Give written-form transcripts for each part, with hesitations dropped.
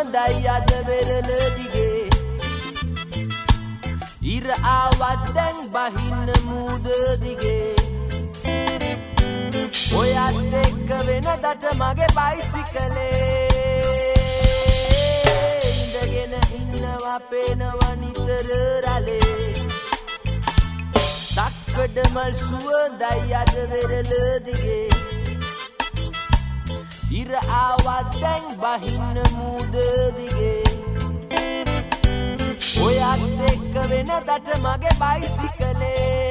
සුවඳයි අද වෙරළ දිගේ ඉර ආවත් දැන් බහින්න මූද දිගේ ඔයත් එක්ක වෙනදට මගේ බයිසිකලේ ඉඳගෙන ඉන්නවා පේනවා නිතර රලේ දක්කඩමල් සුවඳයි අද වෙරළ දිගේ ඉර ආවත් දැන් බහින්න මූද දිගේ ඔයත් එක්ක වෙනදට මගේ බයිසිකලේ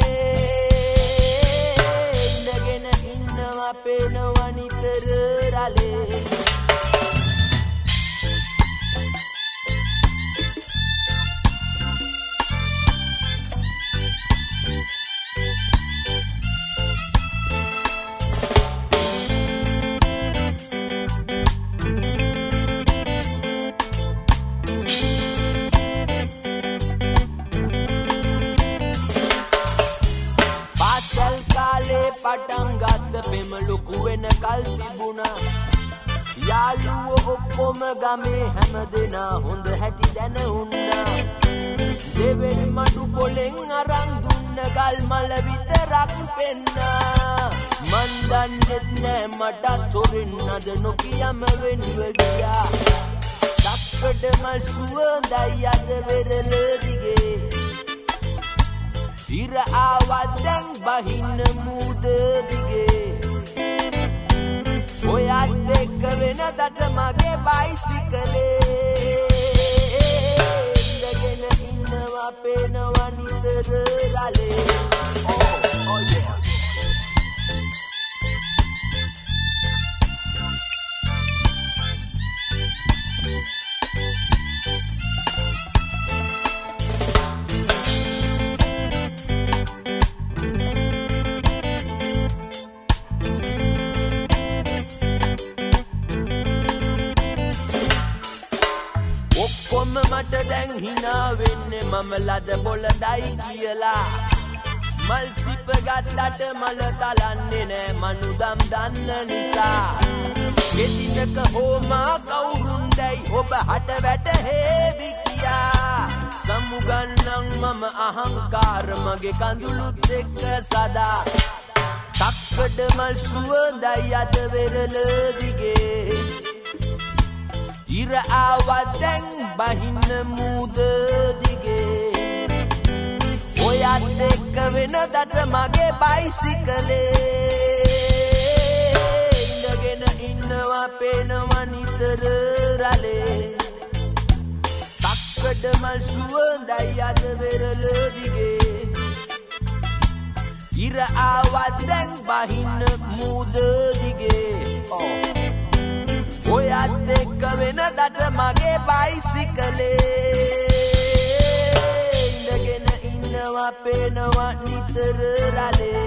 ඉඳගෙන ඉන්නවා පේනවා නිතර රලේ පටන් ගත්ත පෙම ලොකු වෙන කල් තිබුණා යාළුවෝ ඔක්කොම ගමේ හැම දෙනා හොඳ හැටි දැන උන්නා දෙවෙනි මඩු පොලෙන් අරන් දුන්න ගල් මල විතරක් පෙන්නා මන් දන්නෙත් නෑ මටත් හොරෙන් අද නොකියම වෙන්ව ගියා දක්කඩමල් සුවඳයි අද වෙරළ දිගේ ඉර ආවත් දැන් බහින්න මූද දිගේ ඔයත් එක්ක වෙනදට මගේ බයිසිකලේ ඉඳගෙන ඉන්නවා පේනවා නිතර රලේ oh yeah මට දැන් හිනා වෙන්නේ මම ලද බොලදයි කියලා මල් සිප ගත්තට මල තලන්නේ නෑ මනුදම් දන්න නිසා ගෙදිනක හෝමා කවුරුන්දයි ඔබ හට වැටහෙවි කියා සමුගන්නම් මම අහංකාර මගේ කඳුළුත් එක්ක සදා තක්කඩමල් සුවඳයි අද වෙරළ දිගේ ඉර ආවත් දැන් බහින්න මූද දිගේ ඔයත් එක්ක වෙනදට මගේ බයිසිකලේ ඉඳගෙන ඉන්නවා පේනවා නිතර රලේ තක්කඩමල් සුවඳයි අද වෙරළ දිගේ ඉර ආවත් දැන් බහින්න මූද දිගේ ඔයත් එක්ක වෙනදට මගේ බයිසිකලේ ඉඳගෙන ඉන්නවා පේනවා නිතර රලේ